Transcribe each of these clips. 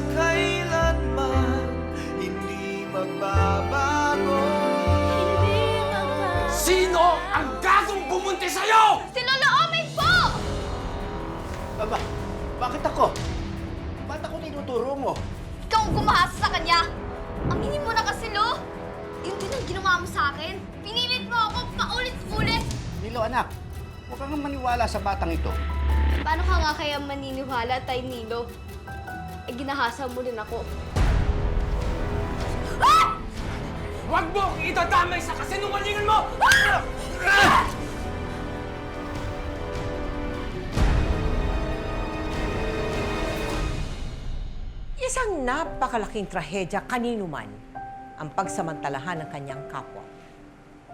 kailanman hindi magbabago. Sino ang gagong bumunti sa'yo? Si Lolo Oming po! Aba, bakit ako? Ba't ako tinuturo mo? Ikaw ang gumahasa sa kanya! Aminin mo na kasi, Lo! Yun din ang ginawa mo sa akin. Pinilit mo ako paulit-ulit. Nilo, anak, huwag kang maniwala sa batang ito. Paano ka nga kaya maniniwala, Tay Nilo? Eh, ginahasa mo rin ako. Ah! Huwag mo akong itadamay sa kasinungalingan mo! Isang napakalaking trahedya kanino man ang pagsamantalahan ng kanyang kapwa.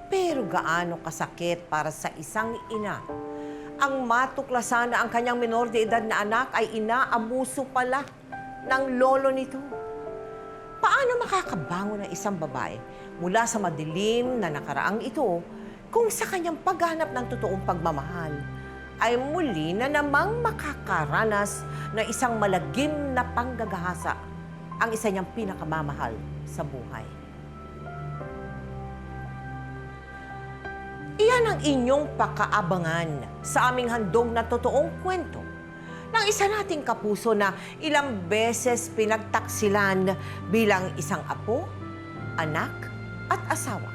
Pero gaano kasakit para sa isang ina ang matuklasan na ang kanyang menor de edad na anak ay inaabuso pala ng lolo nito. Paano makakabangon ng isang babae mula sa madilim na nakaraang ito kung sa kanyang paghanap ng totoong pagmamahal ay muli na namang makakaranas ng isang malagim na panggagahasa ang isa niyang pinakamamahal sa buhay. Iyan ang inyong pakaabangan sa aming handog na totoong kwento ng isa nating kapuso na ilang beses pinagtaksilan bilang isang apo, anak at asawa.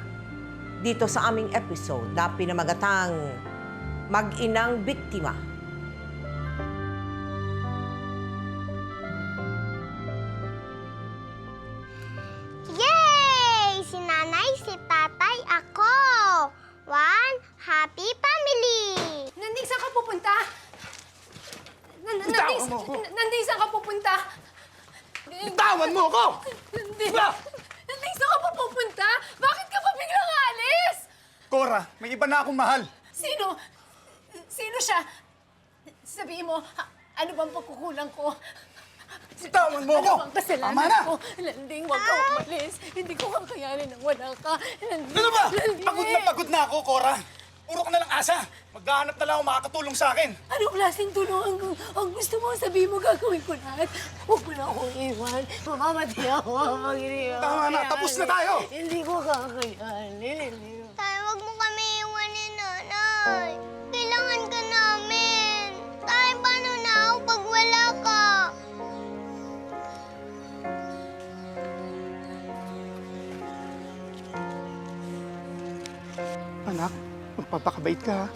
Dito sa aming episode na pinamagatang Mag-inang Biktima. Yay! Si nanay, si tatay, ako! One happy family! Nanding, saan ka pupunta? Bitawan mo ako! Nanding, saan ka pupunta? Bitawan mo ako! Nanding, Ba? Nanding, saan ka pa pupunta? Bakit ka pa biglang alis? Cora, may iba na akong mahal. Sino? Sino siya? Sabihin mo, ano bang pagkukulang ko? Bitawan mo ako! Ano bang kasalanan Tama na! ko? Landing, huwag ka umalis. Hindi ko kakayanin nang wala ka. Landing, Ano ba? Landing. Pagod na ako, Cora. Puro ka na lang asa. Maghahanap na lang ako makakatulong sa akin. Anong klaseng tulong ang gusto mo? Sabihin mo, gagawin ko lahat. Huwag mo na akong iwan. Mamamatay ako kapag hindi ako Tama na, tapos na tayo. Hindi ko kakayanin. Tay, wag mo kami iwanin, nanay. Kailangan ka namin. Tay, paano na ako pag wala ka? Anak, magpapakabait ka, ha?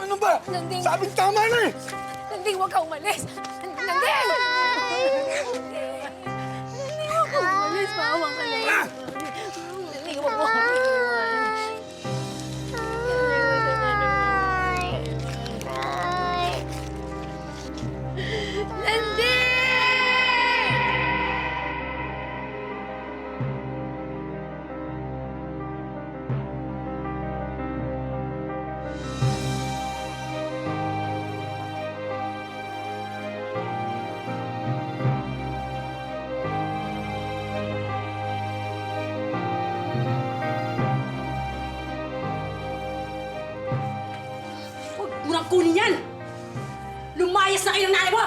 Ano ba? Nanding. Sabing tama na eh! Landing, huwag ka umalis. Landing! Landing, huwag ka umalis. Maawa ka lang. Landing, huwag mo kami iwan. Tay! Landing! Huwag mo nang kunin yan! Lumayas na kayo ng nanay mo!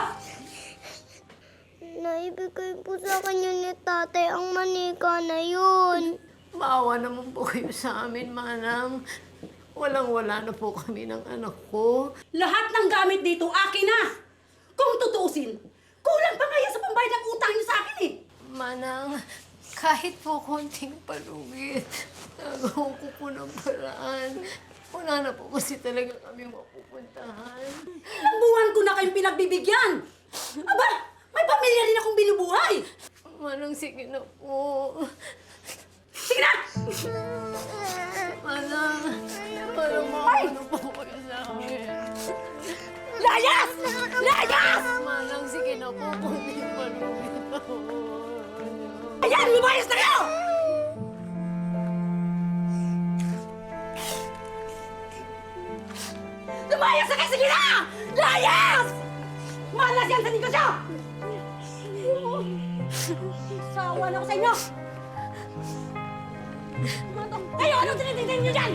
Naibigay po sa kanya ni tatay ang manika na yun. Maawa naman po kayo sa amin, manang. Walang-wala na po kami ng anak ko. Lahat ng gamit dito, akin na! Kung tutuusin, kulang pa kaya sa pambayad ng utang niyo sa akin eh! Manang, kahit po konting palugit, nagawa ko po ng paraan. Wala na po kasi talaga kami mapupuntahan. Ilang buwan ko na kayong pinagbibigyan! Aba, may pamilya rin akong binubuhay! Manang, sige na po. Sige na! Manang, parang maano po kayo sa akin. Layas! Layas! Manang, sige na po, konting palugit ako. Ayan, lumayas na kayo! Lumayas na kayo! Sige na! Layas! Malas yan sa negosyo! Sawa na ko sa inyo! Kayo, anong tinitignan niyo dyan?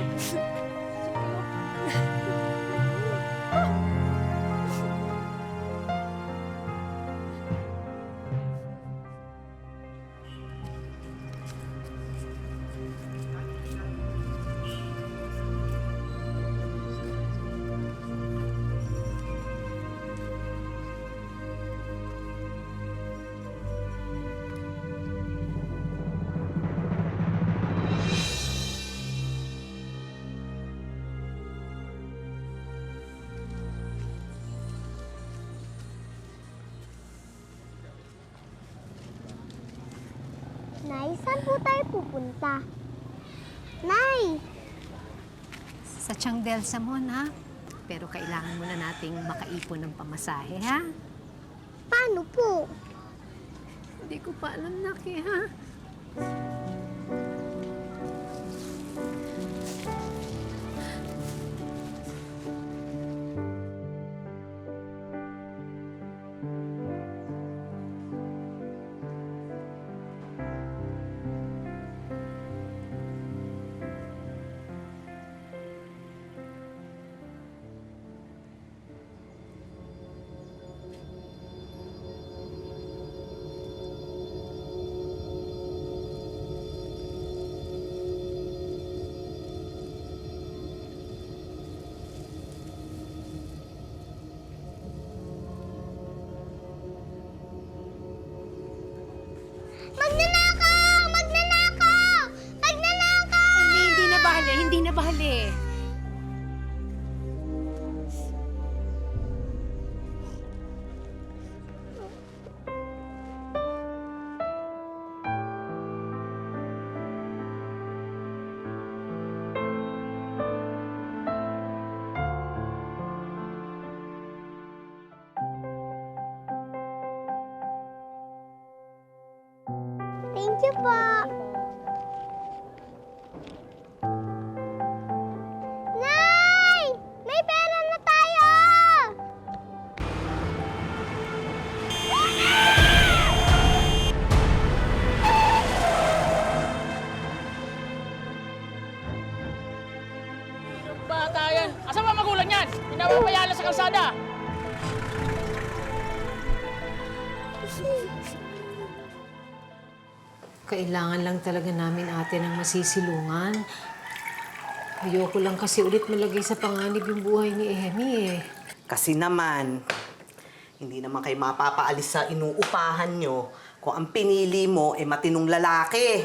Nay, saan po tayo pupunta? Nay! Sa Tiangdel sa Mon, ha? Pero kailangan muna nating makaipon ng pamasahe, ha? Paano po? Hindi ko pa alam, Naki, ha? Magnanakaw! Magnanakaw! Magnanakaw! Hindi na bahali, hindi na bahali. Thank you po. Nay! May pera na tayo! Bata yan! Asan ba magulang yan? Pinapapayala sa kalsada! Kailangan lang talaga namin, ate, ng masisilungan. Ayoko lang kasi ulit malagay sa panganib yung buhay ni Emmy, eh. Kasi naman, hindi naman kayo mapapaalis sa inuupahan nyo kung ang pinili mo ay matinong lalaki.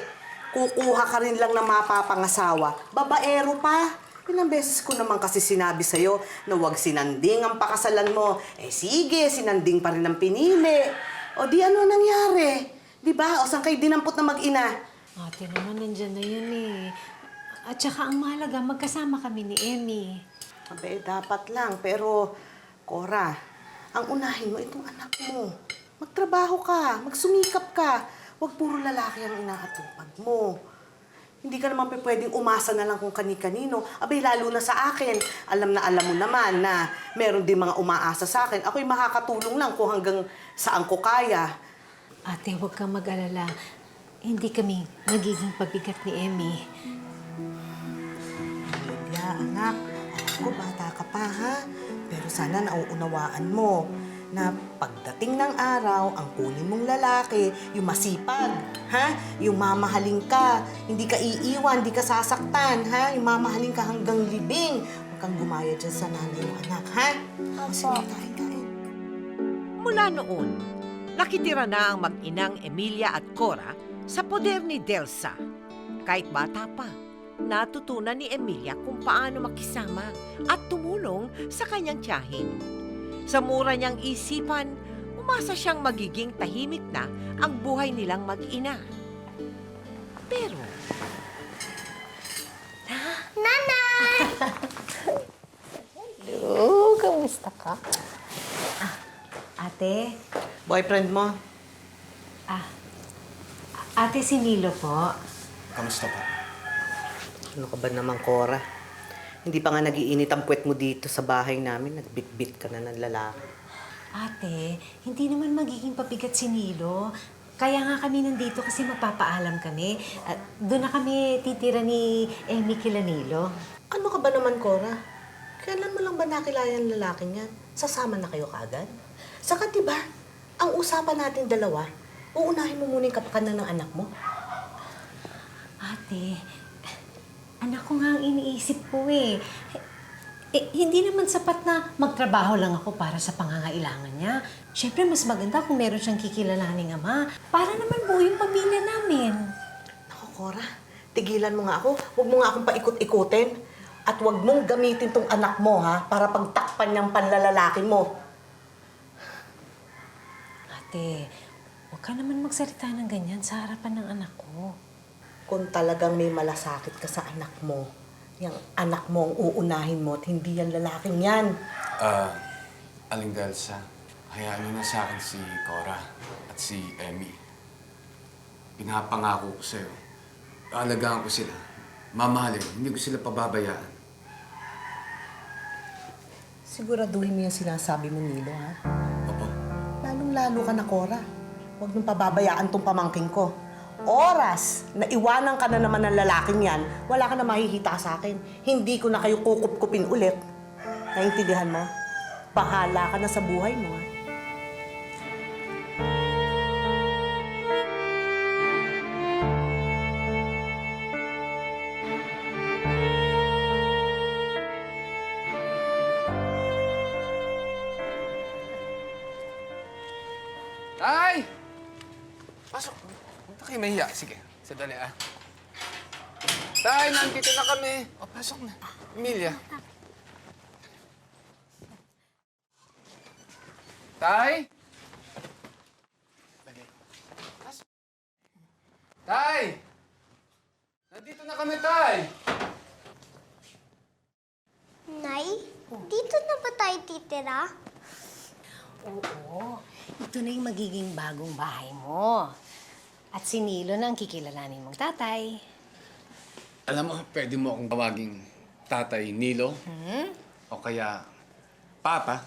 Kukuha ka rin lang ng mapapangasawa. Babaero pa. Ilang beses ko naman kasi sinabi sa'yo na huwag sinanding ang pakasalan mo. Eh sige, sinanding pa rin ang pinili. O di ano nangyari? Di ba? O saan kayo dinampot na mag-ina? Ate naman, nandyan na yan, eh. At saka ang mahalaga, magkasama kami ni Emmy. Abe, dapat lang. Pero, Cora, ang unahin mo itong anak mo. Magtrabaho ka, magsumikap ka. Huwag puro lalaki ang inaatupag mo. Hindi ka naman pwedeng umasa na lang kung kani-kanino. Abay, lalo na sa akin. Alam mo naman na meron din mga umaasa sa akin. Ako'y makakatulong lang kung hanggang saan ko kaya. Ate, huwag kang mag-alala. Hindi kami magiging pabigat ni Emmy. Lydia, anak, alam ko bata ka pa, ha? Pero sana nauunawaan mo na pagdating ng araw, ang kunin mong lalaki, yung masipag, ha? Yung mamahalin ka, hindi ka iiwan, hindi ka sasaktan, ha? Yung mamahalin ka hanggang libing. Huwag kang gumaya dyan sa nanay mo, anak, ha? Kasi kain. Mula noon, nakitira na ang mag-inang Emilia at Cora sa poder ni Delsa. Kahit bata pa, natutunan ni Emilia kung paano makisama at tumulong sa kanyang tiyahin. Sa mura niyang isipan, umasa siyang magiging tahimik na ang buhay nilang mag-ina. Pero, Nanay! Hello, kamusta ka? Ate? Boyfriend mo? Ate, si Nilo po. Kamusta po? Ano ka ba naman, Cora? Hindi pa nga nagiinit ang puwet mo dito sa bahay namin. Nagbitbit ka na ng lalaki. Ate, hindi naman magiging pabigat si Nilo. Kaya nga kami nandito kasi mapapaalam kami. At doon na kami titira ni Emmy kila Nilo. Ano ka ba naman, Cora? Kailan mo lang ba nakilala yung lalaking yan? Sasama na kayo kaagad? Saka diba, ang usapan natin dalawa, uunahin mo muna yung kapakanan ng anak mo. Ate, anak ko nga ang iniisip ko eh. Hindi naman sapat na magtrabaho lang ako para sa pangangailangan niya. Siyempre, mas maganda kung meron siyang kikilalaning ama. Para naman buo yung pamilya namin. Naku, Cora, tigilan mo nga ako. Huwag mo nga akong paikot-ikutin. At huwag mong gamitin tong anak mo, ha? Para pagtakpan niyang panlalalaki mo. Ate, huwag ka naman magsalita ng ganyan sa harapan ng anak ko. Kung talagang may malasakit ka sa anak mo, yung anak mo ang uunahin mo at hindi yan lalaking yan. Aling Delsa, hayaan niyo na sa akin si Cora at si Emmy. Pinapangako ko sa'yo. Aalagaan ko sila. Mamahalin, hindi ko sila pababayaan. Siguraduhin mo yung sinasabi mo, Nilo, ha? Opo. Lalong-lalo ka na, Cora. Huwag nung pababayaan tong pamangking ko. Oras na iwanan ka na naman ng lalaking yan, wala ka na mahihita sa akin. Hindi ko na kayo kukup-kupin ulit. Naintindihan mo? Bahala ka na sa buhay mo, ha? Tay! Pasok. Huwag na kayo mahiya. Sige, sadali ah. Tay, nandito na kami. O, pasok na. Emilia. Tay? Dali. Pasok. Tay! Nandito na kami, Tay! Nay, dito na ba tayo titira? Oo, ito na yung magiging bagong bahay mo. At si Nilo na ang kikilalanin mong tatay. Alam mo, pwede mo akong tawaging Tatay Nilo. O kaya Papa.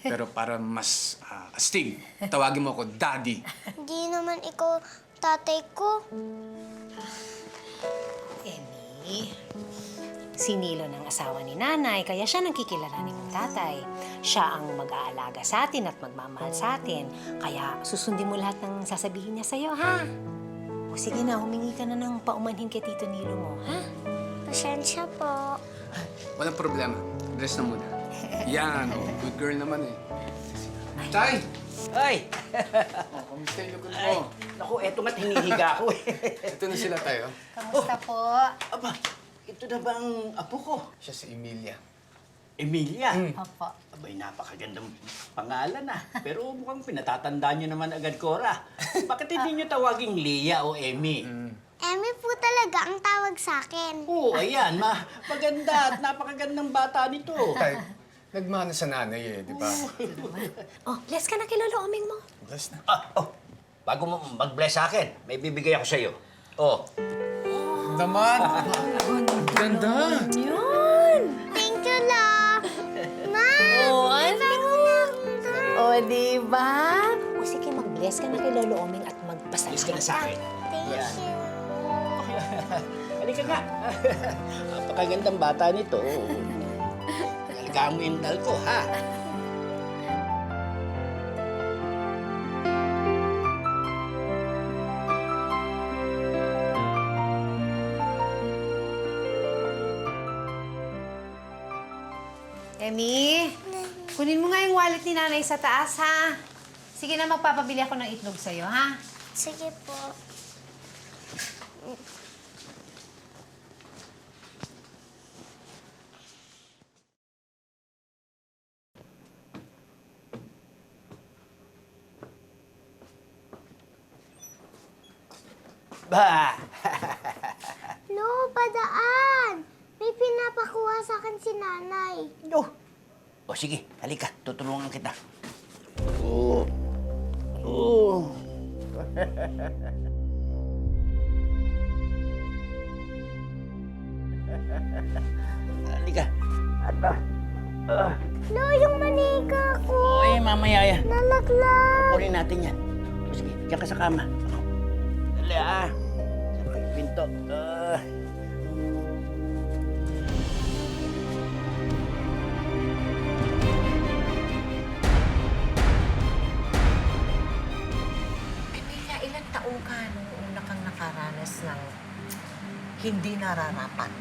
Pero para mas astig, tawagin mo ako Daddy. Hindi naman ikaw tatay ko. Emmy, si Nilo ng asawa ni nanay, kaya siya nang kikilalanin mong tatay. Siya ang mag-aalaga sa atin at magmamahal sa atin. Kaya susundin mo lahat ng sasabihin niya sa'yo, ha? O sige na, humingi ka na ng paumanhin kay Tito Nilo mo, ha? Pasensya po. Walang problema. Dress na muna. Yan, oh, good girl naman eh. Tay! Ay! Oh, kamusta yung lukod mo? Naku, eto nga't hinihiga ako eh. Ito na sila tayo. Kamusta po? Aba, ito na ba ang apo ko? Siya si Emilia. Emilia? Opo. Abay, napakagandang pangalan ah. Pero mukhang pinatatandaan niyo naman agad, Cora. Bakit hindi niyo tawaging Leah o Emmy? Emmy po talaga ang tawag sa akin. Oo, ayan. Maganda at napakagandang bata nito. Tay, nagmana sa nanay eh, di ba? Oh, bless ka na kay Lolo Oming mo. Bless na. Bago mo mag-bless sa akin, may bibigay ako sa'yo. Oh. Naman! Ganda! Yun! Thank you, La. Ma! Oh, ano? O, diba? O, sige, mag-bless ka na kay Lolo Oming at Bless ka na magpasalamat sa akin. Thank Yan. you. Halika nga. Napakagandang bata nito. Alagaan mo yung dal ko, ha? Emmy, kunin mo nga yung wallet ni nanay sa taas, ha? Sige na, magpapabili ako ng itlog sa'yo, ha? Sige po. Ba! No, padaan. May pinapakuha sa akin si nanay. No. O sige, halika. Tutulungan kita. Oh. Oh. Halika. Ano? Lo, yung manika ko. Oy, mamaya yan. Nalaglag. Kunin natin yan. O, sige, diyan ka sa kama. Dali Sa may pinto. Emilia, ilang taong ka nung una kang nakaranas ng hindi nararapat?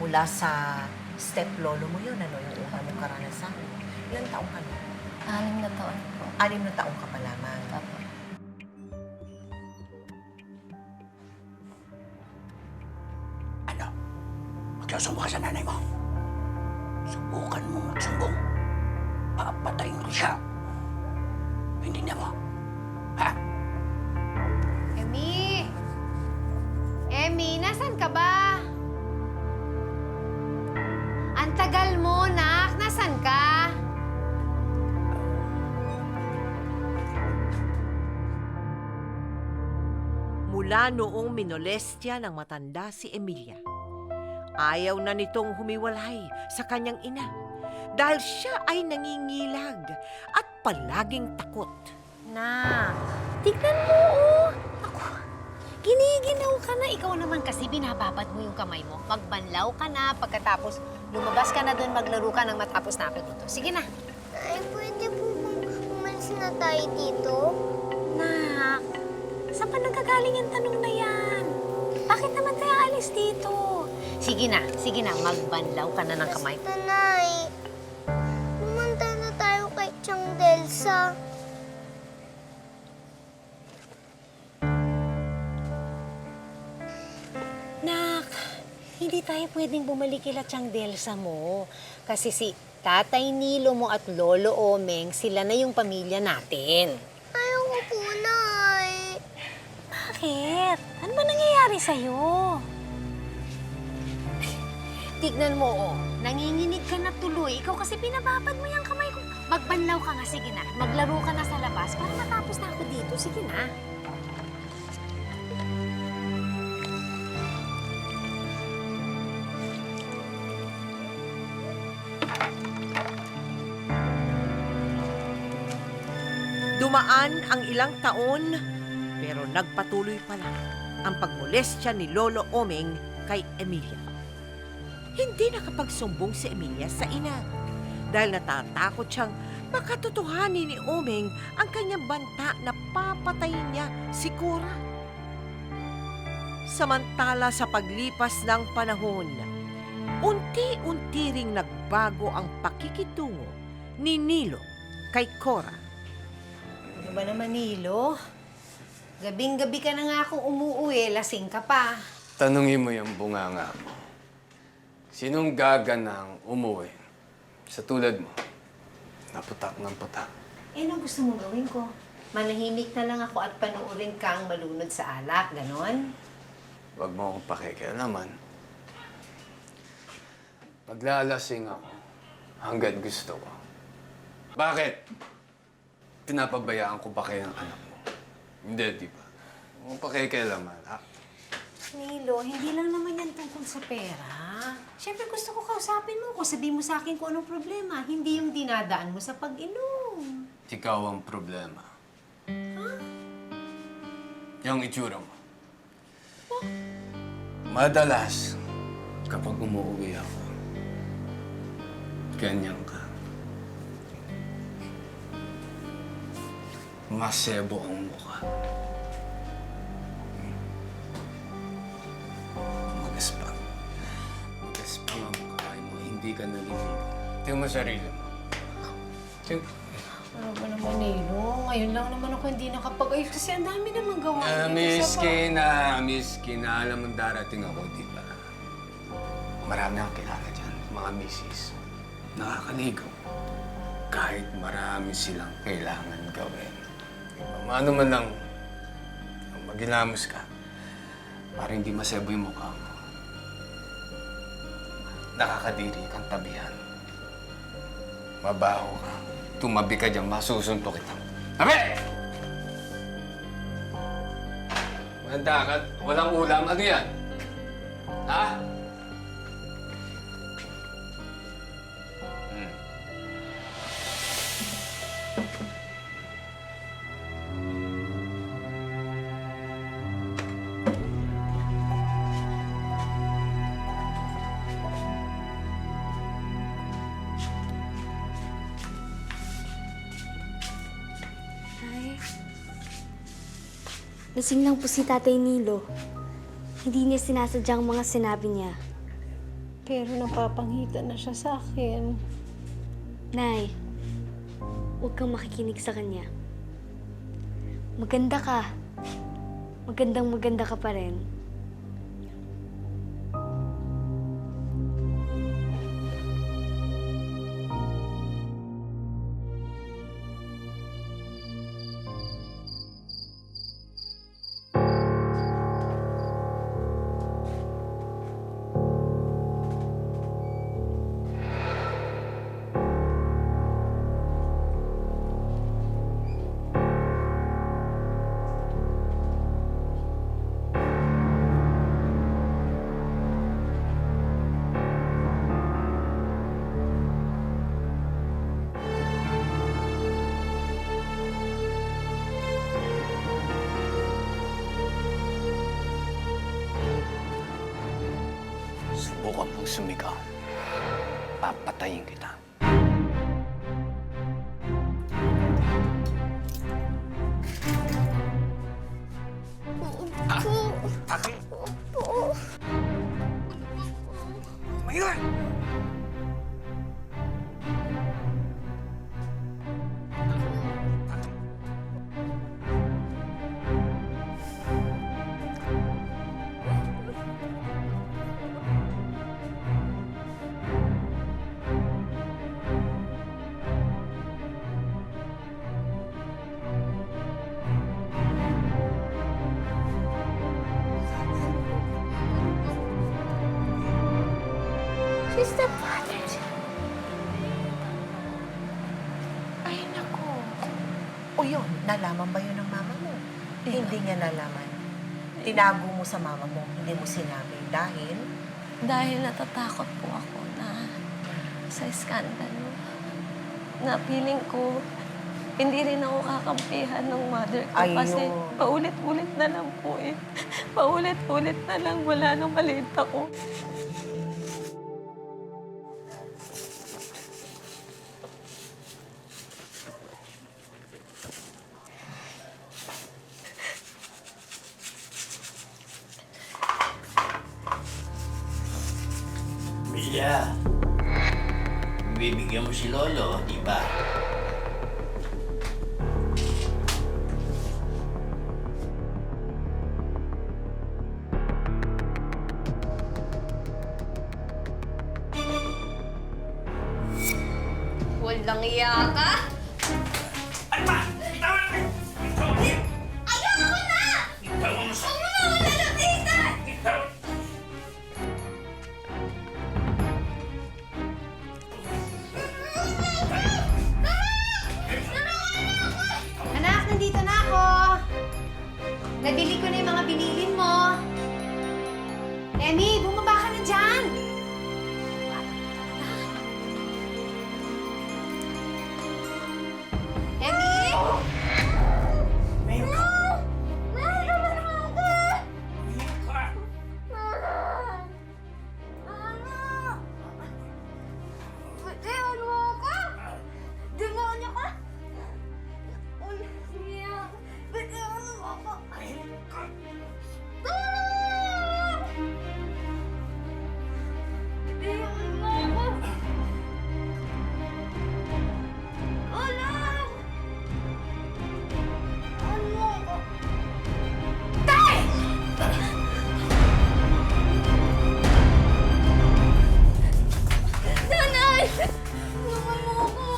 Mula sa step-lolo mo yun, ano yung una mong karanasan? Ilang taong ka nun? 6 na taon po. 6 na taong ka pa lamang. Apo. Ano? Magsusumbong ka sa nanay mo. Subukan mo magsumbong. Papatayin ko siya. Hindi niya mo. Ha? Emmy! Emmy, nasan ka ba? Ang tagal mo, nak. Nasan ka? Mula noong minolestya ng matanda si Emilia, ayaw na nitong humiwalay sa kanyang ina dahil siya ay nangingilag at palaging takot. Nak, tignan mo, oh. Ako, giniginaw ka na. Ikaw naman kasi binababad mo yung kamay mo. Magbanlaw ka na, pagkatapos lumabas ka na doon, maglaro ka nang matapos na ako dito. Sige na. Ay, pwede po bang umalis na tayo dito? Nak, saan pa nagagaling yung tanong na yan? Bakit naman tayo alis dito? Sige na, magbanlaw ka na ng kamay. Basta, Nay. Pumunta na tayo kay Chang Delsa. Nak, hindi tayo pwedeng bumalik kila Chang Delsa mo. Kasi si Tatay Nilo mo at Lolo Omeng, sila na yung pamilya natin. Ayoko po, Nay. Bakit? Ano ba nangyayari sa'yo? Tignan mo, oh. Nanginginig ka na tuloy. Ikaw kasi pinababad mo yung kamay ko. Magbanlaw ka nga, sige na. Maglaro ka na sa labas para matapos na ako dito. Sige na. Dumaan ang ilang taon, pero nagpatuloy pala ang pagmolestya ni Lolo Omeng kay Emilia. Hindi nakapagsumbong si Emilia sa ina dahil natatakot siyang makatotohanin ni Omeng ang kanyang banta na papatayin niya si Cora. Samantala sa paglipas ng panahon, unti-unti ring nagbago ang pakikitungo ni Nilo kay Cora. Ano ba naman, Nilo? Gabing-gabi ka na nga akong umuuwi. Lasing ka pa. Tanungin mo yung bunganga mo. Sinong gaganang umuwi sa tulad mo? Naputak ng putak. Eh, ano gusto mo gawin ko? Manahimik na lang ako at panuorin kang malunod sa alak, ganon? Huwag mo akong pakikialaman. Paglalasing ako hanggat gusto ko. Bakit? Pinapabayaan ko ba kayo ng anak mo? Hindi, di ba? Huwag mong pakikialaman, ha? Nilo, hindi lang naman yan tungkol sa pera. Siyempre gusto ko kausapin mo kung sabihin mo sa akin kung anong problema. Hindi yung dinadaan mo sa pag-inom. Ikaw ang problema. Yung itsura mo. Madalas, kapag umuwi ako, ganyan ka. Masebo ang mukha. Magaspang. Magaspang ang mukha mo. Hindi ka naliligo. Tingnan mo sarili mo. Ano ba naman, Nilo? Ngayon lang naman ako hindi nakapag-ayos kasi ang dami naman gawa. Miski na alam mong darating ako, di ba? Marami akong kilala dyan, mga misis. Nakakaligo. Kahit marami silang kailangan gawin. Diba? Maano man lang, magilamos ka, para hindi masebo yung mukha mo. Nakakadiri kang tabihan. Mabaho ka. Tumabi ka dyan, masusuntok kita. Tabi! Manda ka, walang ulam. Ano yan? Ha? Lasing lang po si Tatay Nilo. Hindi niya sinasadyang mga sinabi niya. Pero napapanghitan na siya sa akin. Nay, huwag kang makikinig sa kanya. Maganda ka. Magandang maganda ka pa rin. Subukan mong sumigaw. Papatayin kita. Taki! Mayor! She's the father. Ay, nako. O yun, nalaman ba yun ng mama mo? Hindi niya nalaman. Tinago mo sa mama mo, hindi mo sinabi dahil... Dahil natatakot po ako na sa iskandalo. Na feeling ko, hindi rin ako kakampihan ng mother ko. Ayun. Kasi paulit-ulit na lang po eh. Paulit-ulit na lang, wala nang maliit ako. Mila, bibigyan mo si Lolo, di ba? Walang iya ka? Ano ba? Tama na! Ayoko na! Ikaw ang Huwag mo na ako lalapitan! Ikaw! Anak, nandito na ako. Nabili ko na yung mga binilin mo. Emmy, bumaba ka na dyan. Emmy! Bitiwan mo ako! Demonyo ka! Uliyak! Bitiwan mo ako! Tulong! Bitiwan mo ako! Tulong! Ano ako? Tay! Nanay! Tulungan mo ako!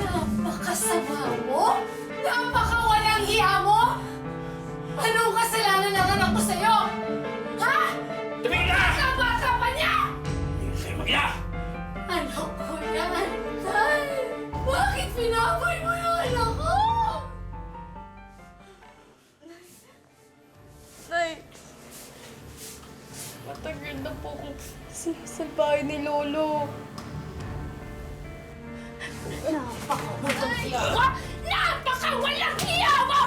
Napakasama mo? Napakawalang hiya mo? Anong kasalanan ng anak ko sa'yo? Ha? Tumigil ka! Kabata pa niya! Sa'yo magla! Anak ko yan, Tay! Bakit pinaboy mo yung anak ko? Tay, matagal na po akong sa bahay ni Lolo. Napakawalang hiya mo! Napakawalang hiya mo!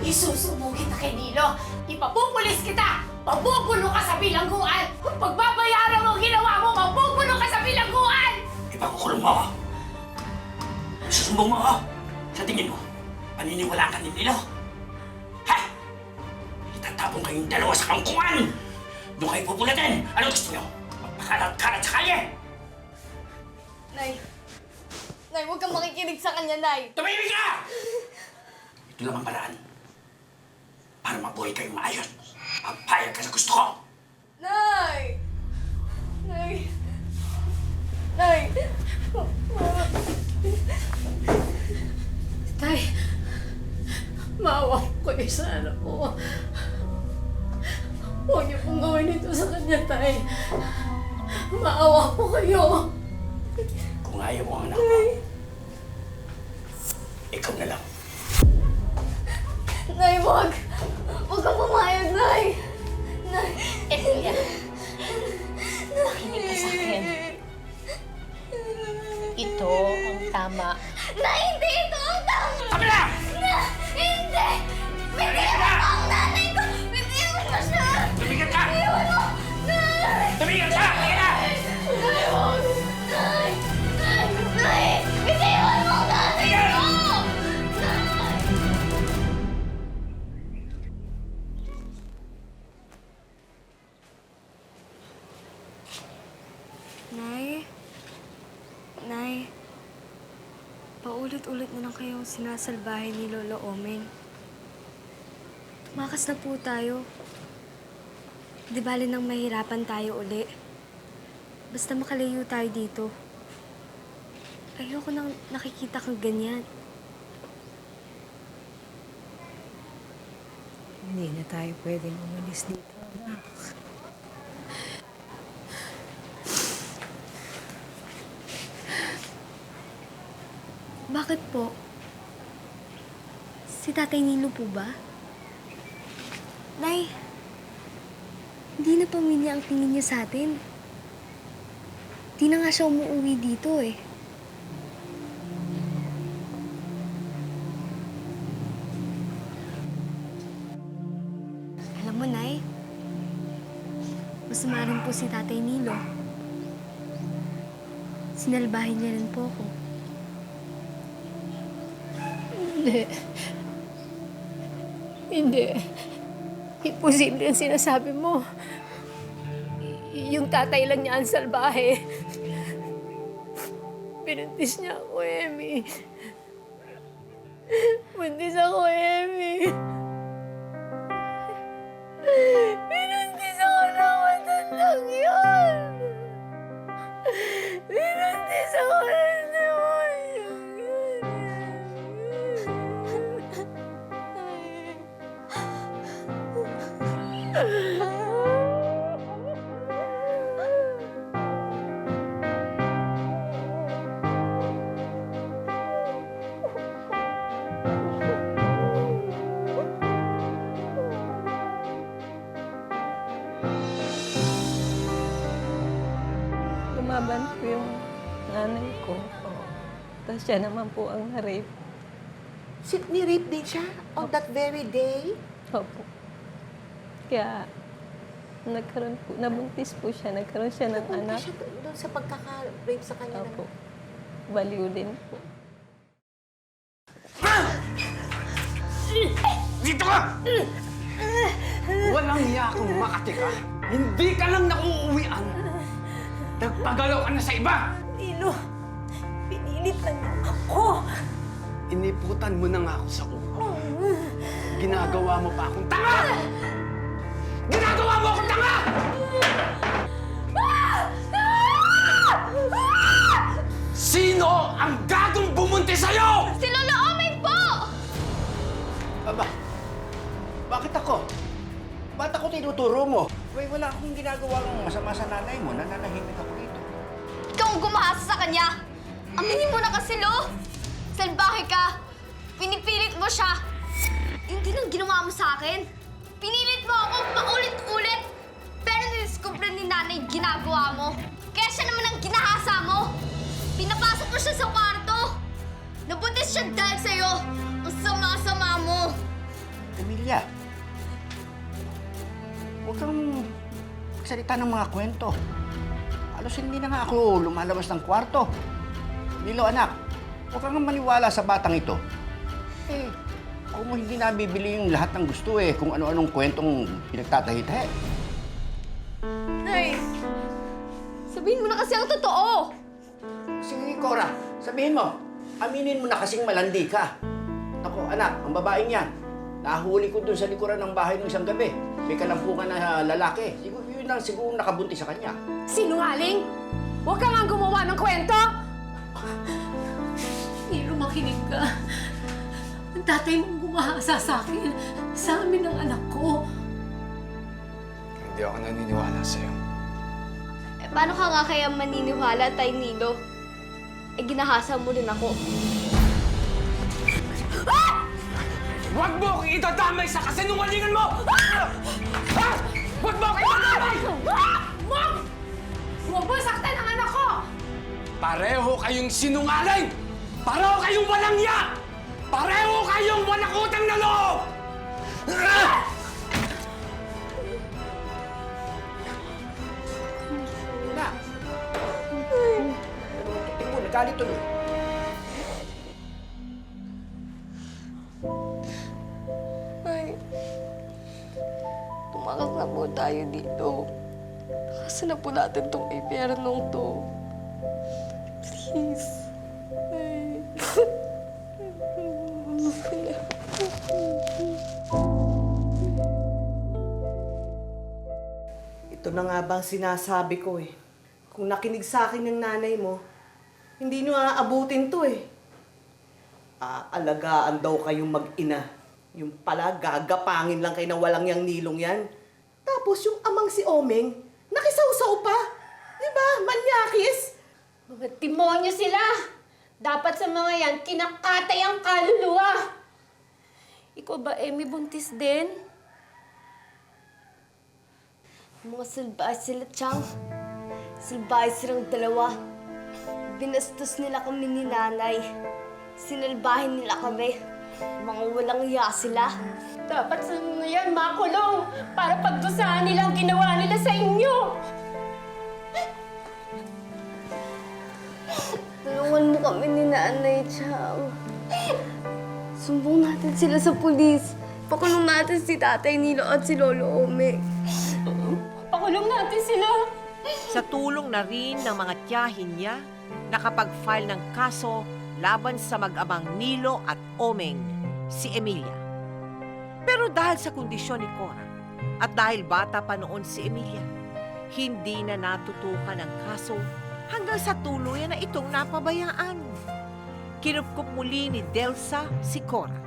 Isusumo kita kay Nilo. Ipapupulis kita. Mabubulo ka sa bilangguan. Pagbabayaran mo ang ginawa mo, mabubulo ka sa bilangguan. Ipakukulong mo ako! Susumbong mo ako! Sa tingin mo, Paniniwala ka ni Nilo? Ha? Itatapon kayong dalawa sa kangkungan! Doon kayo pupulatin! Ano gusto nyo? Magpakalat-kalat sa kalye! Nay! Nay, huwag kang makikinig sa kanya, Nay! Tumimik ka! Ito lang ang paraan para mabuhay kayong maayos. Papayag ka sa gusto ko! Nay! Nay! Nay! Tay, maawa ko kayo sa anak ko. Huwag niyo pong gawin ito sa kanya, Tay. Maawa po kayo. Kung ayaw mo ang anak mo, ikaw na lang. Nay, wag! Huwag kang pumayag, Nay! Nay! Emilia, makinig ka sa akin. Ito ang tama. Nay, hindi ito ang tama! Sabi na! Hindi! Bitiwan mo ang nanay ko! Bitiwan mo siya! Tumigil ka! Bitiwan mo! Nay! Tumigil ka! Tingin na! Nay, wag! Nay! Nay! Nay! Bitiwan mo ang nanay ko! Nay! Nay? Nay? Paulit-ulit na lang kayong sinasalbahe ni Lolo Omen. Tumakas na po tayo. Di bali nang mahirapan tayo uli. Basta makalayo tayo dito. Ayoko nang nakikita kang ganyan. Hindi na tayo pwedeng umalis dito, anak. Bakit po? Si Tatay Nilo po ba? Nay, hindi na pamilya ang tingin niya sa atin. Di na nga siya umuwi dito eh. Alam mo, Nay, masama rin po si Tatay Nilo. Sinalbahin niya rin po ako. Hindi. Hindi. Imposible ang sinasabi mo. Yung tatay lang niya ang salbahe. Pinuntis niya ako, Emmy. Buntis ako, Emmy. Pinuntis ako ng matandang yun. Pinuntis ako ng demonyong yun. Lumaban po yung nanay ko. Tapos siya naman po ang na-rape. Ni-rape din siya on that very day? Opo. Kaya, nagkaroon po, nabuntis po siya, nagkaroon siya ng anak. Siya doon sa pagkaka-rape sa kanya. Opo. Baliw din po. Dito ka! Walang hiya kang Makati ka. Hindi ka lang nauuwian. Nagpagalaw ka na sa iba. Nilo, pinilit lang niya ako. Iniputan mo na nga ako sa ulo. Ginagawa mo pa akong tanga! Ginagawa mo akong tanga! Sino ang gagong bumunti sa'yo? Si Lolo Omen po! Aba, bakit ako? Ba't ako tinuturo mo? Wala akong ginagawa ng masama sa nanay mo. Nananahimik ako dito. Ikaw ang gumahasa sa kanya! Aminin mo na kasi, Lo! Salbahe ka! Pinipilit mo siya! Yung din ang ginawa mo sa akin! Pinilit mo ako paulit-ulit! Pero niliskubre ni nanay yung ginagawa mo! Kaya siya naman ang ginahasa mo! Pinapasok mo siya sa kwarto! Nabuntis siya dahil sa'yo! Ang sama-sama mo! Emilia, huwag kang magsalita ng mga kwento. Halos hindi na nga ako lumalabas ng kwarto. Nilo, anak, huwag kang maniwala sa batang ito. Eh, Ako mo hindi nabibili yung lahat ng gusto eh, kung ano-anong kwentong pinagtatahi-tahi. Nay, sabihin mo na kasi ang totoo. Sige, Cora, sabihin mo. Aminin mo na kasing malandi ka. Ako, anak, ang babaeng yan. Nahuli ko dun sa likuran ng bahay ng isang gabi. May kalampungan na lalaki. Siguro yun lang siguro nakabunti sa kanya. Sinungaling? Huwag ka nga gumawa ng kwento! Nilo, makinig ka. Ang tatay mong gumahasa sa akin, sa amin ng anak ko. Hindi ako naniniwala sa'yo. Eh, paano ka nga kaya maniniwala, Tay Nilo? Eh, ginahasa mo rin ako. Huwag mo akong itadamay sa kasinungalingan mo! Huwag mo akong itadamay! Mom! Huwag mo saktan ang anak ko! Pareho kayong sinungaling! Pareho kayong walang ya! Pareho kayong walang utang na loob! Na! Tingin mo, nagalit tuloy. Ay, tumakas na po tayo dito. Takasan na po natin tong impyernong to. Please. Ay. Ito na nga bang sinasabi ko eh. Kung nakinig sa akin ng nanay mo, hindi nyo aabutin to eh. Aalagaan daw kayong mag-ina. Yung pala, gagapangin lang kayo na walang yang nilong yan. Tapos yung amang si Omeng, nakisawsaw pa. Diba? Manyakis. Mga demonyo sila! Dapat sa mga yan, kinakatay ang kaluluwa! Ikaw ba, Emmy, buntis din? Mga salbahe sila, Chang. Salbahe silang dalawa. Binastos nila kami ni nanay. Sinalbahin nila kami. Mga walang iya sila. Dapat sa mga yan, makulong! Para pagdusahan nila ang ginawa nila sa inyo! Tulungan mo kami ni nanay, Chang. Sumbong natin sila sa pulis. Pakulong natin si Tatay Nilo at si Lolo Ome. Pakulong natin sila! Sa tulong na rin ng mga tiyahin niya, nakapag-file ng kaso laban sa mag-amang Nilo at Omeng, si Emilia. Pero dahil sa kondisyon ni Cora at dahil bata pa noon si Emilia, hindi na natutukan ang kaso hanggang sa tuluyan na itong napabayaan. Kinupkup muli ni Delsa si Cora,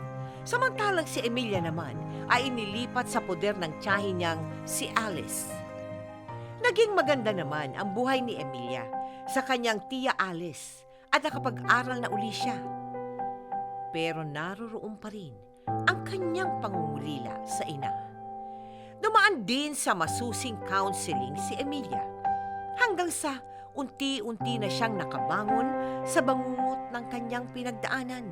samantalang si Emilia naman ay inilipat sa poder ng tiyahin niyang si Alice. Naging maganda naman ang buhay ni Emilia sa kanyang tiya Alice at nakapag-aral na uli siya. Pero naroroon pa rin ang kanyang pangungulila sa ina. Dumaan din sa masusing counseling si Emilia hanggang sa unti-unti na siyang nakabangon sa bangungot ng kanyang pinagdaanan.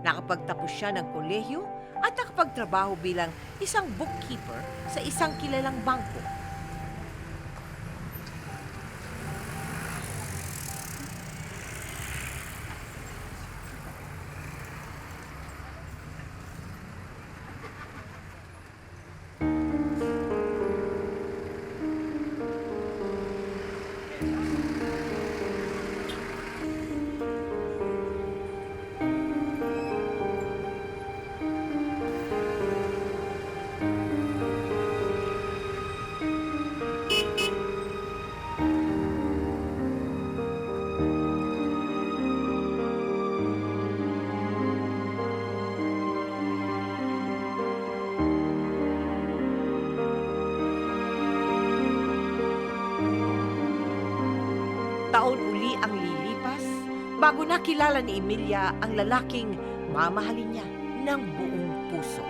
Nakapagtapos siya ng kolehiyo at nakapagtrabaho bilang isang bookkeeper sa isang kilalang bangko. Taon uli ang lilipas bago nakilala ni Emilia ang lalaking mamahalin niya ng buong puso.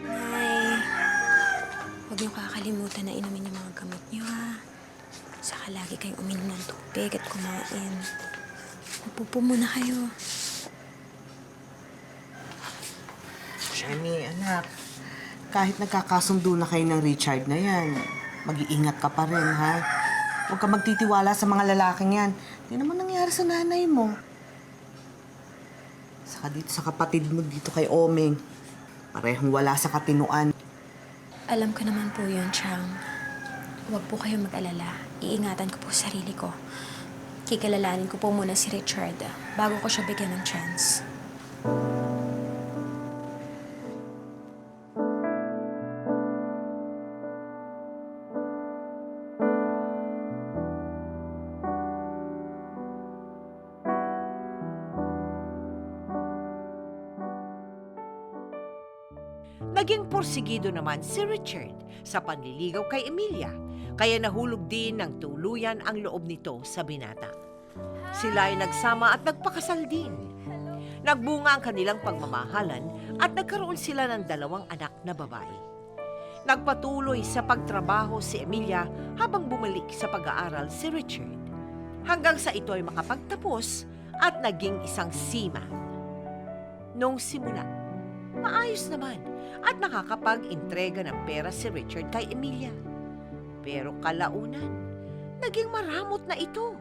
Nay, huwag niyo kakalimutan na inumin yung mga gamot niyo, ha? Saka lagi kayong uminom ng tubig at kumain. Upo muna kayo. Jenny, anak, kahit nagkakasundo na kayo ng Richard na yan, mag-iingat ka pa rin, ha? Huwag ka magtitiwala sa mga lalaking yan. Hindi naman nangyari sa nanay mo. Saka dito sa kapatid mo, dito kay Omeng. Parehong wala sa katinuan. Alam ko naman po yun, Chang. Huwag po kayong mag-alala. Iingatan ko po sarili ko. Kikilalanin ko po muna si Richard bago ko siya bigyan ng chance. Naging porsigido naman si Richard sa panliligaw kay Emilia, kaya nahulog din ng tuluyan ang loob nito sa binata. Sila ay nagsama at nagpakasal din. Nagbunga ang kanilang pagmamahalan at nagkaroon sila ng 2 anak na babae. Nagpatuloy sa pagtrabaho si Emilia habang bumalik sa pag-aaral si Richard. Hanggang sa ito ay makapagtapos at naging isang seaman. Noong simula, maayos naman at nakakapag-intrega ng pera si Richard kay Emilia. Pero kalaunan, naging maramot na ito.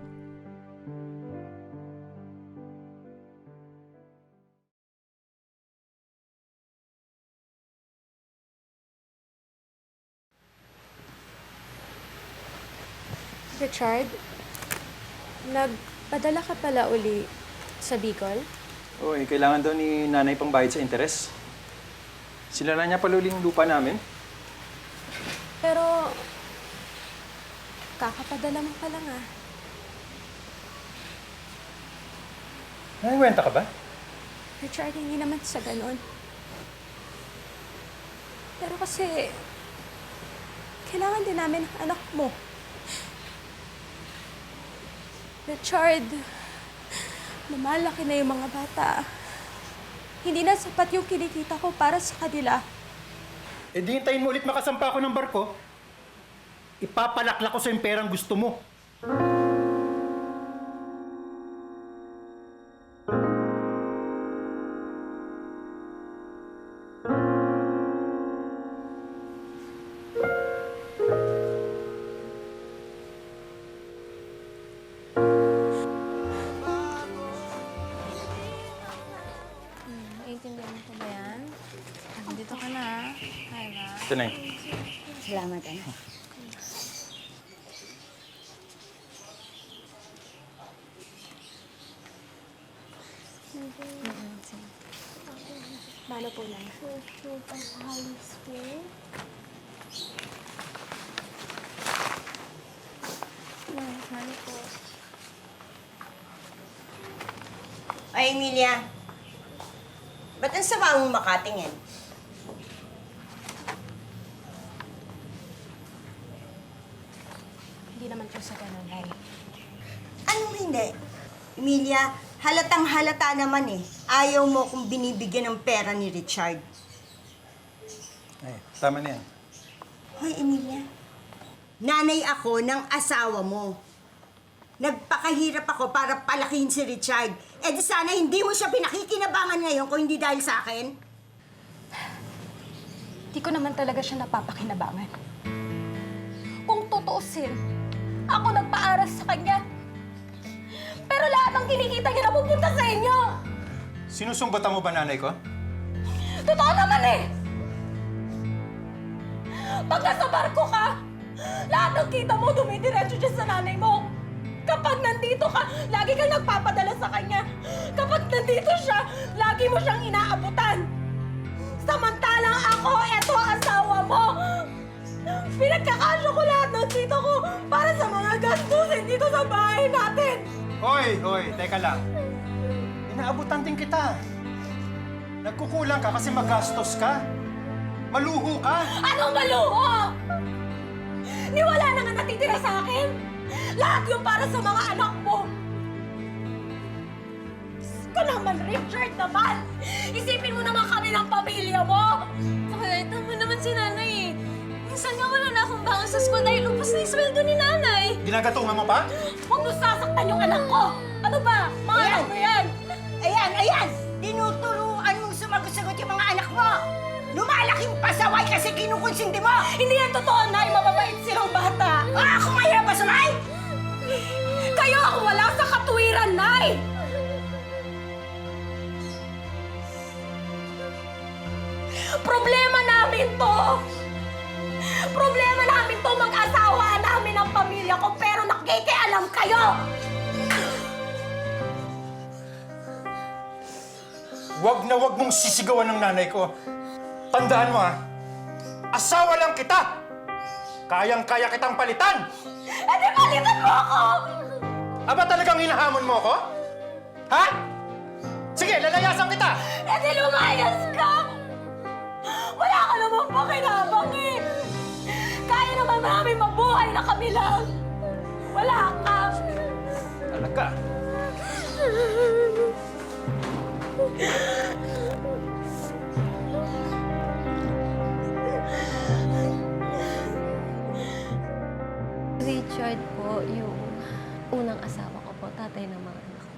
Richard, nagpadala ka pala uli sa Bicol? Oo, kailangan daw ni nanay pang bayad sa interes. Sila na niya paluling lupa namin. Pero, kakapadala mo pa lang ah. Nangwenta ka ba? Richard, hindi naman sa ganon. Pero kasi, kailangan din namin ang anak mo. Richard, lumalaki na yung mga bata. Hindi na sapat yung kinikita ko para sa kanila. Eh di hintayin mo ulit makasampa ako ng barko. Ipapalaklak ko sa yung perang gusto mo. Naiintindihan mo ko ba yan? Dito ka na, Ira. Ito na yun. Salamat, eh. Mano po lang. Mano po. Ay, Emilia. Ba't ang sama mong makatingin? Hindi naman po sa ganun, Nay. Anong hindi? Emilia, halatang halata naman eh. Ayaw mo kung binibigyan ng pera ni Richard. Ay, tama na yan. Hoy, Emilia. Nanay ako ng asawa mo. Nagpakahirap ako para palakihin si Richard. Eh di sana hindi mo siya pinakikinabangan ngayon kung hindi dahil sa akin. Di ko naman talaga siya napapakinabangan. Kung tutuusin, ako nagpaaral sa kanya. Pero lahat ng kinikita niya napupunta sa inyo. Sinusumbatan mo ba nanay ko? Totoo naman eh! Pag nasa barko ka, lahat ng kita mo dumidiretso dyan sa nanay mo. Kapag nandito ka, lagi kang nagpapadala sa kanya. Kapag nandito siya, lagi mo siyang inaabutan. Samantalang ako, eto asawa mo. Pinagkakasya ko lahat ng tito ko para sa mga gastusin dito sa bahay natin. Hoy, teka lang. Inaabutan din kita. Nagkukulang ka kasi magastos ka. Maluho ka. Anong maluho? Ni wala na nga natitira sa akin. Lahat yung para sa mga anak mo. Ko naman, Richard naman. Isipin mo naman kami ng pamilya mo. Okay, tama naman si nanay eh. Minsan nga wala na akong bangon sa school dahil upos na yung sweldo ni nanay. Ginagatungan mo pa? Huwag mo sasaktan yung anak ko. Ano ba? Mga anak mo yan. Ayan! Tinuturuan mong sumagot-sagot yung mga anak mo. Lumalaking pasaway kasi kinukonsinti mo. Hindi yan totoo, Nay. Mababait silang bata. Ako mahirap pasaway? kayo ang wala sa katwiran, Nay! Problema namin to! Problema namin to, mag-asawa namin ang pamilya ko, pero nakikialam kayo! Wag na wag mong sisigawan ng nanay ko. Tandaan mo, ha? Asawa lang kita! Kayang-kaya kitang palitan! Eh di palitan mo ako! Aba talagang hinahamon mo ako? Ha? Sige, lalayasan kita! Eh di lumayas ka! Wala ka naman pakinabang eh! Kaya naman namin mabuhay na kami lang! Wala ka! Talaga? Richard po, yung unang asawa ko po, tatay ng mga anak ko.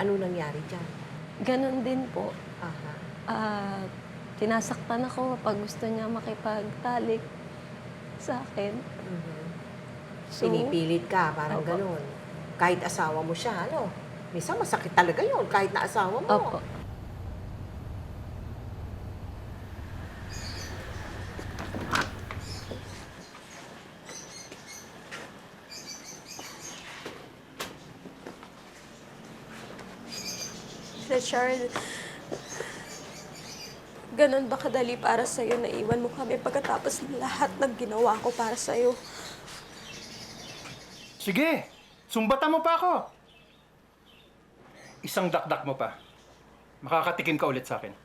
Ano nangyari dyan? Ganon din po. Aha. Tinasaktan ako pag gusto niya makipagtalik sa akin. So, Pinipilit ka, parang Opo. ganun. Kahit asawa mo siya, ano? Minsan masakit talaga yun, kahit na asawa mo. Opo. Richard, ganun ba kadali para sa'yo na iwan mo kami pagkatapos ng lahat ng ginawa ko para sa'yo? Sige, sumbatan mo pa ako. Isang dakdak mo pa. Makakatikim ka ulit sa akin.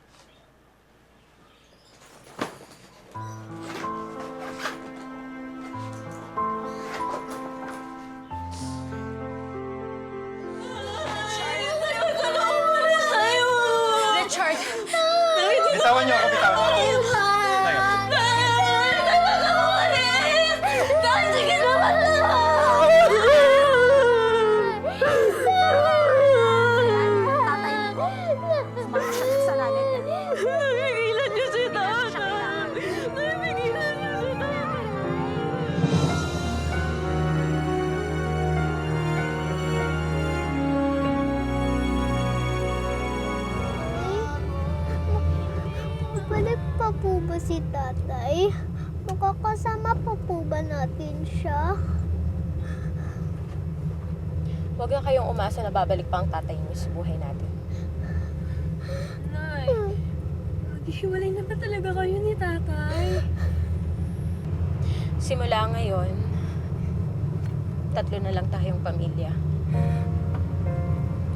Richard! Bitawan niyo ako, bitawan. Balik pa po ba si tatay? Makakasama pa po ba natin siya? Huwag na kayong umasa na babalik pa ang tatay niyo sa buhay natin. Nay, maghihiwalay na ba talaga kayo ni tatay? Simula ngayon, 3 na lang tayong pamilya.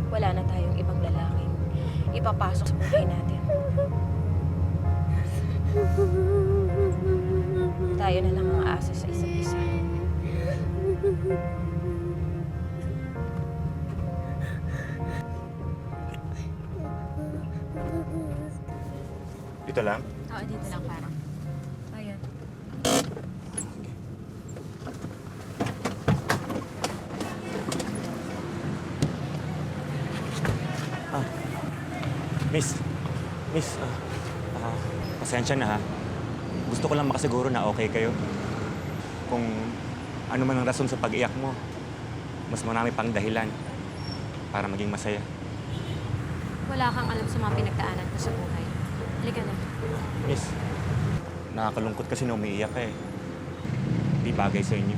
Wala na tayong ibang lalaking ipapasok sa buhay natin. Tayo na lang ang aasa sa isa't isa. Dito lang? Oo, dito lang parang. Ayan. Miss, pasensya na ha. Gusto ko lang makasiguro na okay kayo. Kung ano man ang rason sa pag-iyak mo, mas marami pang dahilan para maging masaya. Wala kang alam sa mga pinagdaanan ko sa buhay. Halika na. Miss, nakakalungkot kasi na umiiyak ka eh. Di bagay sa inyo.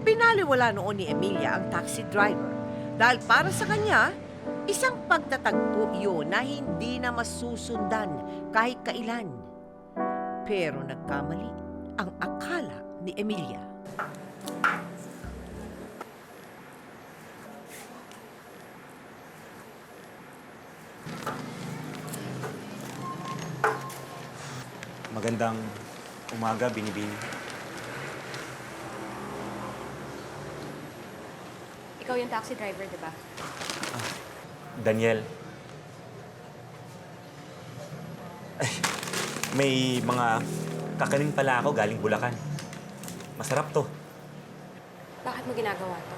Pinaliwala noon ni Emilia ang taxi driver dahil para sa kanya, isang pagtatagpo iyon na hindi na masusundan kahit kailan. Pero nagkamali ang akala ni Emilia. Magandang umaga, Binibini. Ikaw yung taxi driver, di ba? Daniel. Ay, may mga kakanin pala ako galing Bulacan. Masarap to. Bakit mo ginagawa to?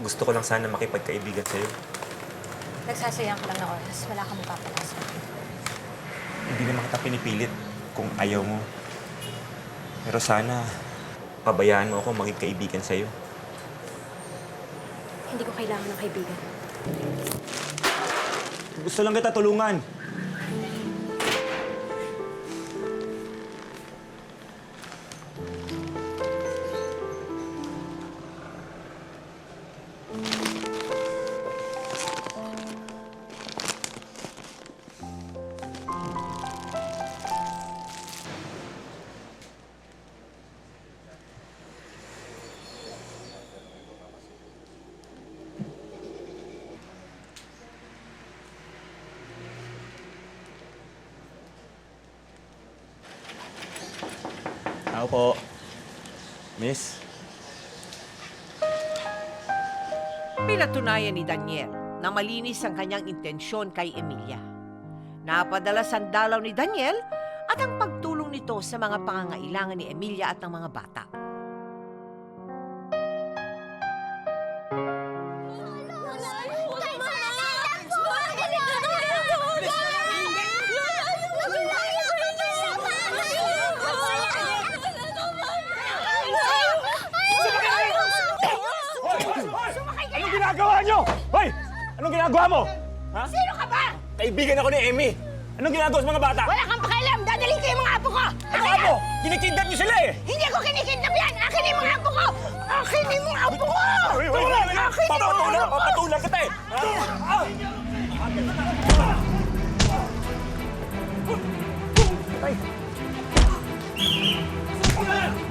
Gusto ko lang sana makipagkaibigan sa'yo. Nagsasayang ka lang ng oras. Wala kang mapapalasa. Hindi naman kita pinipilit kung ayaw mo. Pero sana, pabayaan mo ako maging kaibigan sa'yo. Hindi ko kailangan ng kaibigan. Gusto lang kita tulungan. Ako po. Miss? Pinatunayan ni Daniel na malinis ang kanyang intensyon kay Emilia. Napadala sandalaw ni Daniel at ang pagtulong nito sa mga pangangailangan ni Emilia at ng mga bata. Anong ginagawa niyo? Hoy! Anong ginagawa mo? Ha? Sino ka ba? Kaibigan ako ni Emmy. Anong ginagawa sa mga bata? Wala kang pakialam! Dadalhin ko yung mga apo ko! Ano apo? Kinikidnap niyo sila eh! Hindi ko kinikidnap yan! Akin yung mga apo ko! Akin yung mga apo ko! Hoy! Papatulan kita eh! Ha?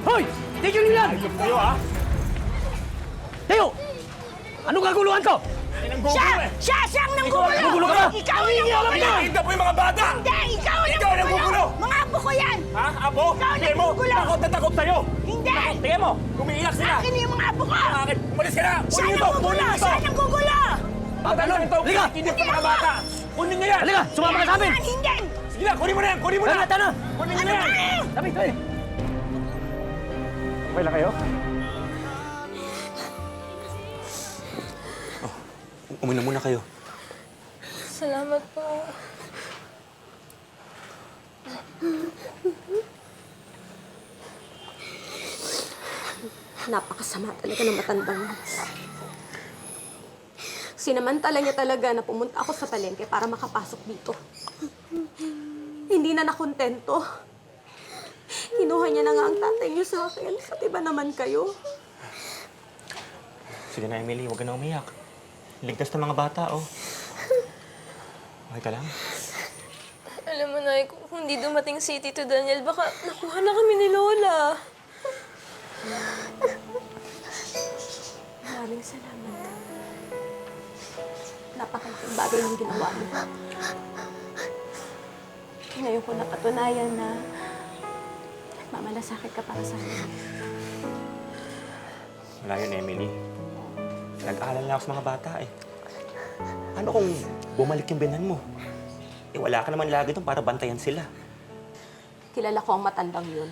Hoy! Tigil niyo yan! Ayos kayo ha? Tayo! Anong kaguluhan ko? Siya ang nanggugulo! Nanggugulo ka ba? Ikaw ang nanggugulo! Kinikidnap po yung mga bata! Hindi! Ikaw ang Ikaw ang nanggugulo! Mga apo ko yan! Ha? Apo? Ikaw ang Tingnan mo! nanggugulo! Takot na takot sa'yo! Hindi! Tingnan mo! Umiiyak sila! Akin yung mga apo ko! Bakit? Umalis ka na! Siya Kunin ang ito! nanggugulo! Kunin ito! Siya ang nanggugulo! Pagkanon ito! Kinikidnap ng mga bata! Kunin niyo yan! Halika! Sumama ka sa amin! Hindi! Sige na! Kunin mo na yan! Kunin mo na! Halika, tana! Kunin niyo yan! Tabi, tabi! Okay lang kayo? Uminom muna kayo. Salamat po. Napakasama talaga ng matandang yun. Sinamantala niya talaga na pumunta ako sa palengke para makapasok dito. Hindi na nakontento. Kinuha niya na nga ang tatay niyo sa akin. Pati ba naman kayo? Sige na, Emily. Huwag ka na umiyak. Ligtas na mga bata, oh. Okay ka lang? Alam mo, Nay, kung hindi dumating si Tito Daniel, baka nakuha na kami ni Lola. Maraming salamat. Napakalaking bagay yung ginawa mo. Ngayon ko napatunayan na mamalasakit ka para sa akin. Wala yun, Emily. Nag-aalala lang ako sa mga bata, eh. Ano kung bumalik yung binan mo? Eh, wala ka naman lagi doon para bantayan sila. Kilala ko ang matandang yun.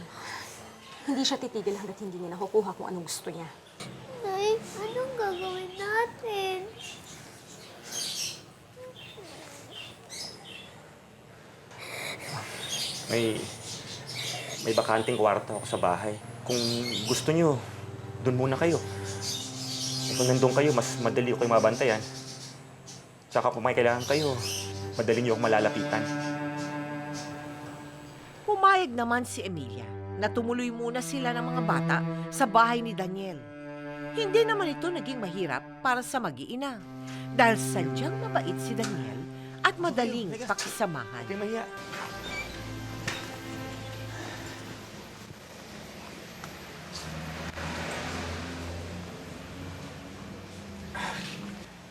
Hindi siya titigil hanggat hindi niya nakukuha kung anong gusto niya. Nay, anong gagawin natin? May bakanting kwarto ako sa bahay. Kung gusto nyo, doon muna kayo. Kung nandun kayo, mas madali ko kayo mabantayan. Tsaka kung may kailangan kayo, madali nyo akong malalapitan. Pumayag naman si Emilia na tumuloy muna sila ng mga bata sa bahay ni Daniel. Hindi naman ito naging mahirap para sa mag-iina dahil sadyang mabait si Daniel at madaling pakisamahan. Hindi mahiya.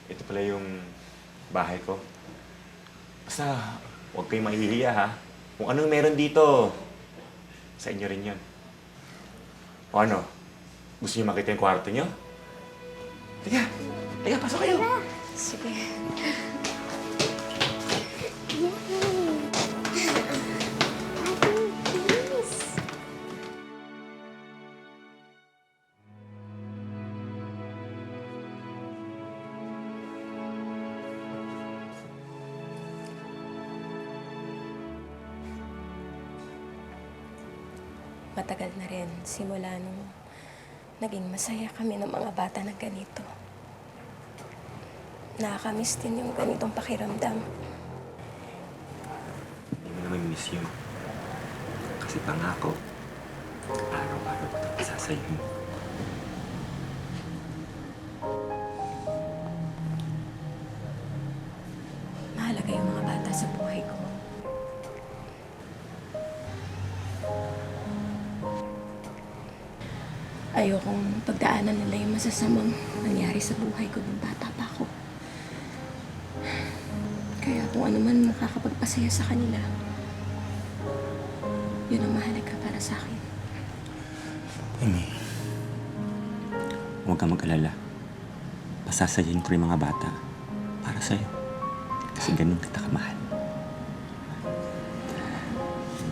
Ito pala yung bahay ko. Basta, huwag kayong mahihiya, ha? Kung anong meron dito, sa inyo rin yun. O ano? Gusto niyo makita yung kwarto niyo? Tiga! Tiga, pasok kayo! Sige. Matagal na rin, simula nung naging masaya kami ng mga bata na ganito. Nakakamiss din yung ganitong pakiramdam. Hindi mo naman miss yun. Kasi pangako, araw-araw ko itong isasayin. Mahalaga yung mga bata sa buhay ko. Ayokong pagdaanan nila yung masasamang nangyari sa buhay ko nung bata pa ako. Kaya kung ano man makakapagpasaya sa kanila, yun ang mahalaga para sa akin. Amy, huwag kang mag-alala. Pasasayahin ko rin mga bata para sa'yo. Kasi ganun kita kamahal.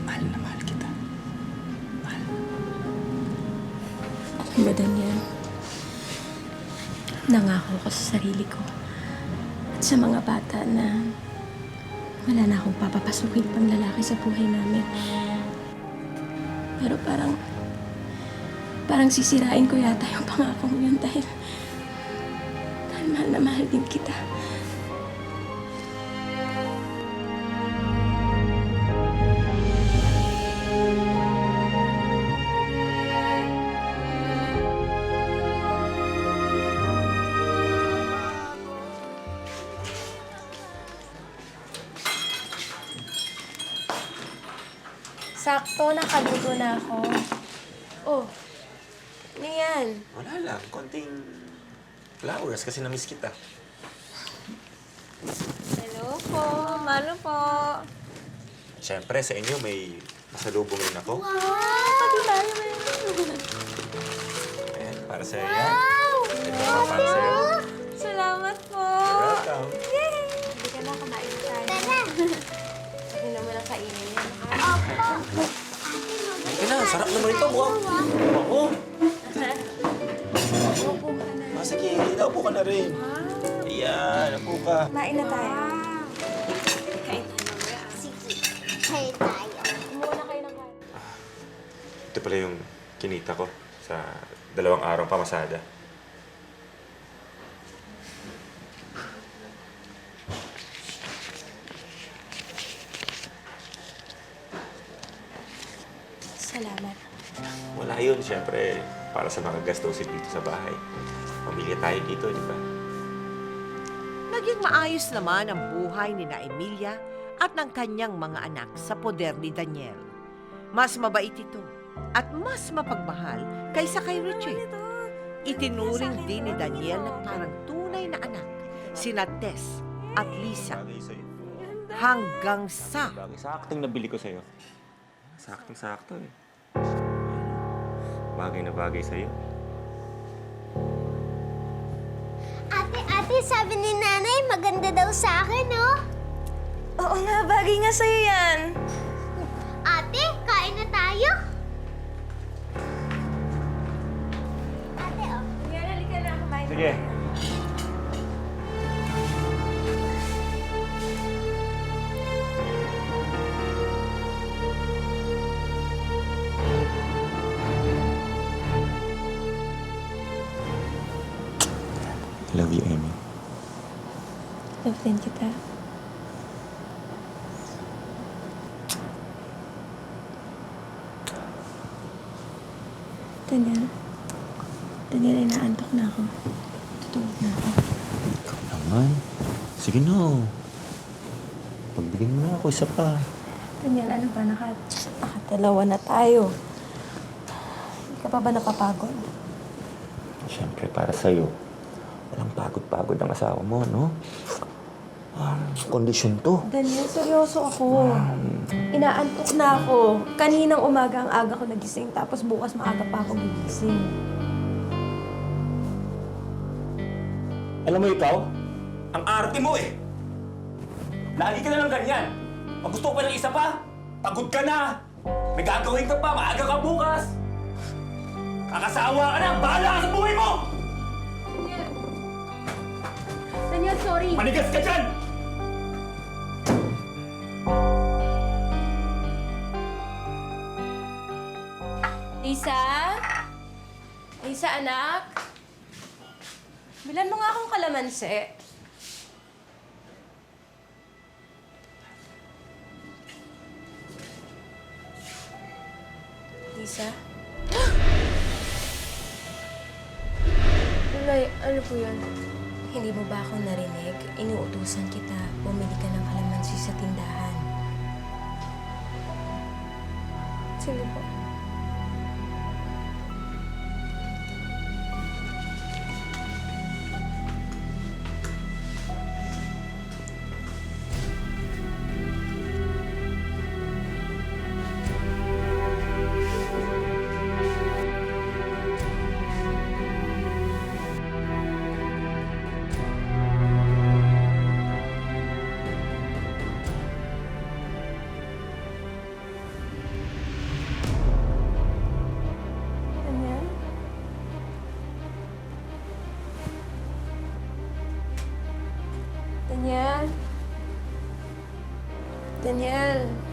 Mahal na mahal kita. Mahal. Alam ba, Daniel? Nangako ko sa sarili ko at sa mga bata na wala na akong papapasukin pang lalaki sa buhay namin. Pero parang sisirain ko yata yung pangakong yun dahil mahal na mahal din kita. Sakto, nakaluto na ako. Oh, ano yan? Wala lang. Konting flowers kasi na-miss kita. Hello po. Malo po. Siyempre, sa inyo may masalubong rin ako. Pati tayo may... Ayan, para sa'yo yan. Ito naman para sa'yo. Salamat po. Welcome. Yay! Hindi ka na kumain tayo. Hindi naman ang kainin yan. Ito na, sarap naman ito. Wow. Ako. Upo ka na. Sige, naupo ka na rin. Ayan, naupo ka. Kumain na tayo. Kain tayo. Muna kayo ng kain. Ito pala yung kinita ko sa 2 araw pamasada. Salamat. Wala yun, siyempre, para sa mga gastusin dito sa bahay. Pamilya tayo dito, di ba? Naging maayos naman ang buhay ni na Emilia at ng kanyang mga anak sa poder ni Daniel. Mas mabait ito at mas mapagmahal kaysa kay Richie. Itinuring din ni Daniel na parang tunay na anak, sina Tess at Lisa. Hanggang sa... Saktong nabili ko sa'yo. Saktong-sakto eh. Bagay na bagay sa'yo. Ate, sabi ni nanay, maganda daw sa akin, oh. Oo nga, bagay nga sa'yo yan. Ate, kain na tayo. Ate, oh. Yan, halika na. Kumain na Sige. tayo. I love you, Amy. Love din kita. Daniel, inaantok na ako. Tutulog na ako. Naman. Sige na. Pagbigyan mo na ako isa pa. Daniel, ano ba? Nakadalawa na tayo. Hindi ka pa ba napapagod? Siyempre, para sa'yo. Walang pagod-pagod ang asawa mo, no? Kondisyon to. Daniel, seryoso ako. Inaantok na ako. Kaninang umaga ang aga ko nagising, tapos bukas maaga pa ako gigising. Alam mo ikaw, ang arte mo eh. Lagi ka na lang ganyan. Pag gusto ko pa ng isa pa, pagod ka na. May gagawin ka pa, maaga ka bukas. Kakasawa ka na, bahala ka sa buhay mo! Daniel, sorry. Manigas ka dyan! Lisa? Lisa, anak. Bilan mo nga akong kalamansi. Lisa? Lulay, ano po yun? Hindi mo ba ako narinig? Inuutusan kita. Bumili ka ng kalamansi sa tindahan. Sige po. Daniel? Daniel? Daniel?